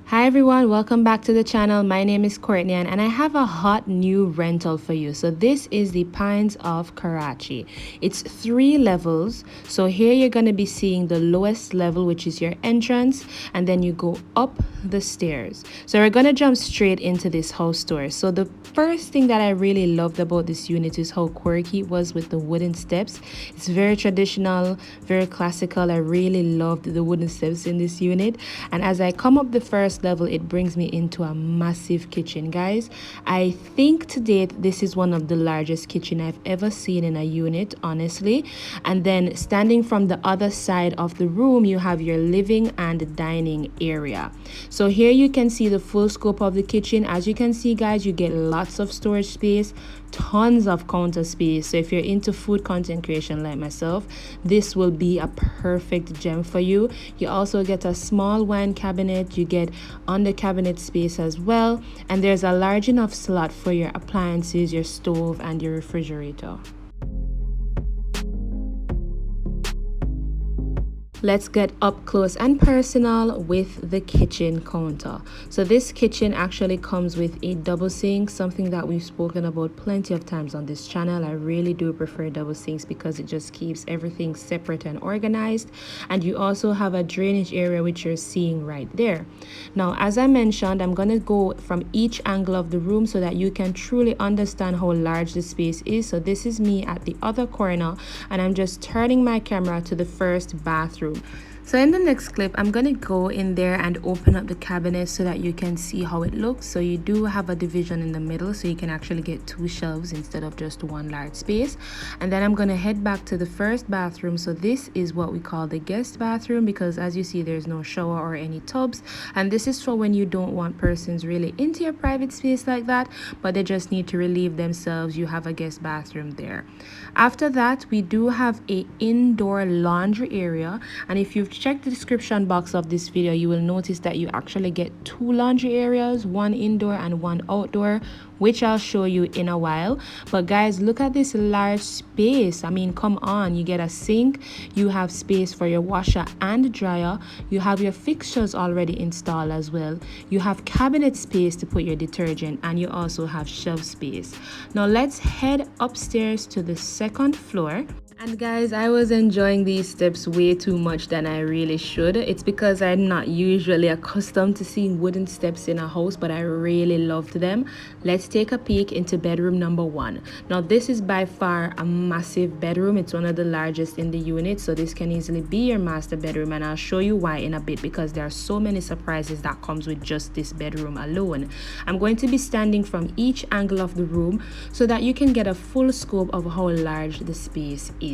Hi everyone, welcome back to the channel. My name is Courtney-Ann and I have a hot new rental for you. So this is the Pines of Karachi. It's 3 levels. So here you're going to be seeing the lowest level, which is your entrance, and then you go up the stairs. So we're going to jump straight into this house tour. So the first thing that I really loved about this unit is how quirky it was with the wooden steps. It's very traditional, very classical. I really loved the wooden steps in this unit. And as I come up the first level, it brings me into a massive kitchen, guys. I think to date this is one of the largest kitchen I've ever seen in a unit, honestly. And then standing from the other side of the room, you have your living and dining area. So here you can see the full scope of the kitchen. As you can see, guys, you get lots of storage space, tons of counter space. So if you're into food content creation like myself, this will be a perfect gem for you. You also get a small wine cabinet, you get under cabinet space as well, and there's a large enough slot for your appliances, your stove and your refrigerator. Let's get up close and personal with the kitchen counter. So this kitchen actually comes with a double sink, something that we've spoken about plenty of times on this channel. I really do prefer double sinks because it just keeps everything separate and organized. And you also have a drainage area, which you're seeing right there. Now, as I mentioned, I'm going to go from each angle of the room so that you can truly understand how large the space is. So this is me at the other corner, and I'm just turning my camera to the first bathroom. So in the next clip, I'm going to go in there and open up the cabinet so that you can see how it looks. So you do have a division in the middle, so you can actually get 2 shelves instead of just one large space. And then I'm going to head back to the first bathroom. So this is what we call the guest bathroom, because as you see, there's no shower or any tubs. And this is for when you don't want persons really into your private space like that, but they just need to relieve themselves. You have a guest bathroom there. After that, we do have a indoor laundry area, and if you've checked the description box of this video, you will notice that you actually get 2 laundry areas, one indoor and one outdoor, which I'll show you in a while. But guys, look at this large space. I mean, come on, you get a sink, you have space for your washer and dryer, you have your fixtures already installed as well, you have cabinet space to put your detergent, and you also have shelf space. Now let's head upstairs to the second floor. And guys, I was enjoying these steps way too much than I really should. It's because I'm not usually accustomed to seeing wooden steps in a house, but I really loved them. Let's take a peek into bedroom number 1. Now this is by far a massive bedroom. It's one of the largest in the unit, so this can easily be your master bedroom, and I'll show you why in a bit, because there are so many surprises that comes with just this bedroom alone. I'm going to be standing from each angle of the room so that you can get a full scope of how large the space is.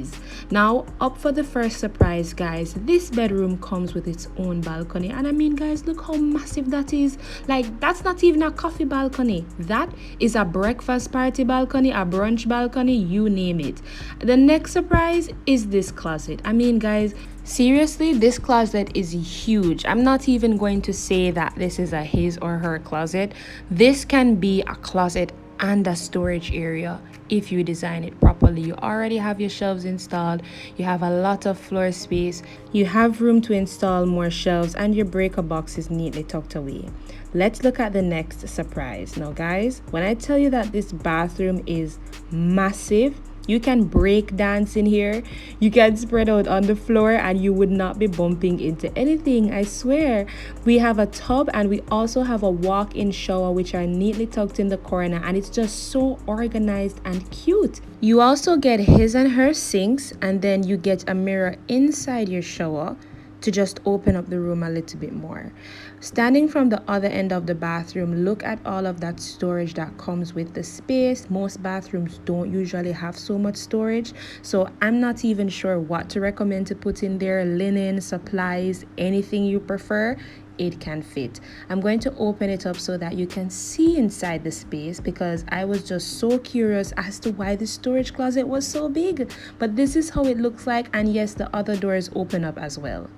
Now, up for the first surprise, guys. This bedroom comes with its own balcony, and I mean, guys, look how massive that is. Like, that's not even a coffee balcony, that is a breakfast party balcony, a brunch balcony, you name it. The next surprise is this closet. I mean, guys, seriously, this closet is huge. I'm not even going to say that this is a his or her closet. This can be a closet and a storage area if you design it properly. You already have your shelves installed, you have a lot of floor space, you have room to install more shelves, and your breaker box is neatly tucked away. Let's look at the next surprise. Now guys, when I tell you that this bathroom is massive, you can break dance in here, you can spread out on the floor, and you would not be bumping into anything, I swear. We have a tub, and we also have a walk-in shower, which are neatly tucked in the corner, and it's just so organized and cute. You also get his and her sinks, and then you get a mirror inside your shower to just open up the room a little bit more. Standing from the other end of the bathroom, look at all of that storage that comes with the space. Most bathrooms don't usually have so much storage, so I'm not even sure what to recommend to put in there. Linen, supplies, anything you prefer, it can fit. I'm going to open it up so that you can see inside the space, because I was just so curious as to why the storage closet was so big. But this is how it looks like, and yes, the other doors open up as well.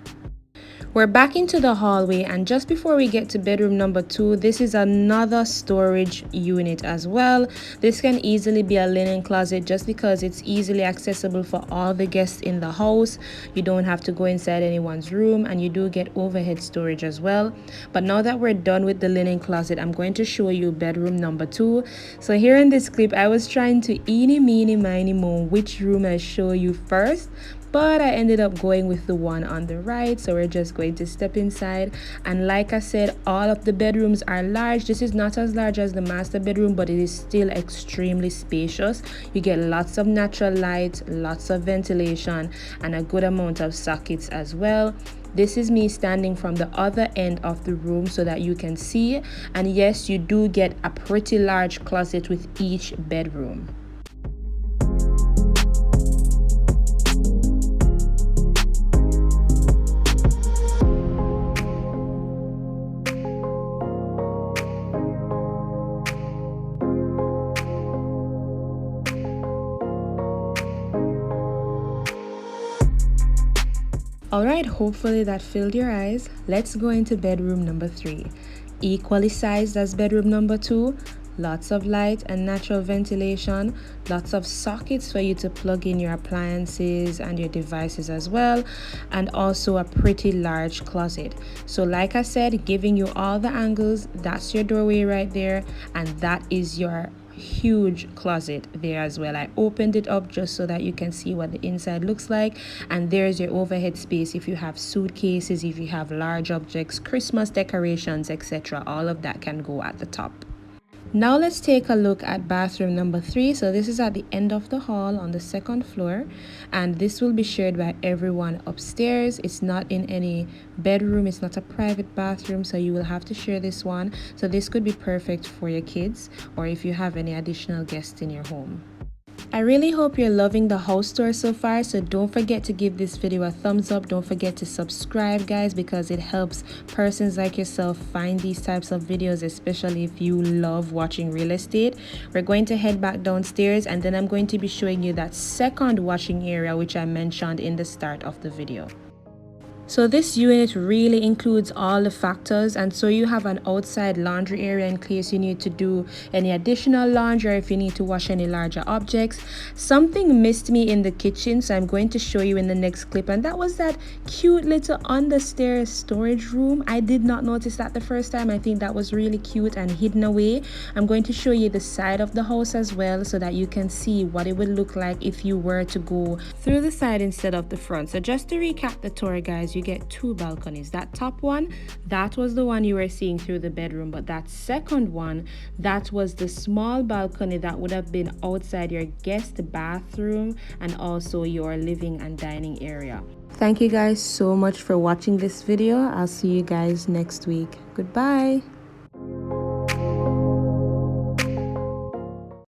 We're back into the hallway, and just before we get to bedroom number 2, this is another storage unit as well. This can easily be a linen closet just because it's easily accessible for all the guests in the house. You don't have to go inside anyone's room, and you do get overhead storage as well. But now that we're done with the linen closet, I'm going to show you bedroom number 2. So here in this clip, I was trying to eeny meeny miny moe which room I show you first, but I ended up going with the one on the right. So we're just going to step inside, and like I said, all of the bedrooms are large. This is not as large as the master bedroom, but it is still extremely spacious. You get lots of natural light, lots of ventilation, and a good amount of sockets as well. This is me standing from the other end of the room so that you can see, and yes, you do get a pretty large closet with each bedroom. Alright, hopefully that filled your eyes. Let's go into bedroom number 3. Equally sized as bedroom number 2. Lots of light and natural ventilation. Lots of sockets for you to plug in your appliances and your devices as well. And also a pretty large closet. So like I said, giving you all the angles. That's your doorway right there. And that is your huge closet there as well. I opened it up just so that you can see what the inside looks like, and there's your overhead space if you have suitcases, if you have large objects, Christmas decorations, etc. All of that can go at the top. Now let's take a look at bathroom number 3. So this is at the end of the hall on the second floor, and this will be shared by everyone upstairs. It's not in any bedroom, it's not a private bathroom, so you will have to share this one. So this could be perfect for your kids or if you have any additional guests in your home. I really hope you're loving the house tour so far, so don't forget to give this video a thumbs up. Don't forget to subscribe, guys, because it helps persons like yourself find these types of videos, especially if you love watching real estate. We're going to head back downstairs, and then I'm going to be showing you that second washing area which I mentioned in the start of the video. So this unit really includes all the factors, and so you have an outside laundry area in case you need to do any additional laundry or if you need to wash any larger objects. Something missed me in the kitchen, so I'm going to show you in the next clip, and that was that cute little understairs storage room. I did not notice that the first time. I think that was really cute and hidden away. I'm going to show you the side of the house as well so that you can see what it would look like if you were to go through the side instead of the front. So just to recap the tour, guys, you get 2 balconies. That top one, that was the one you were seeing through the bedroom, but that second one, that was the small balcony that would have been outside your guest bathroom and also your living and dining area. Thank you guys so much for watching this video. I'll see you guys next week. Goodbye.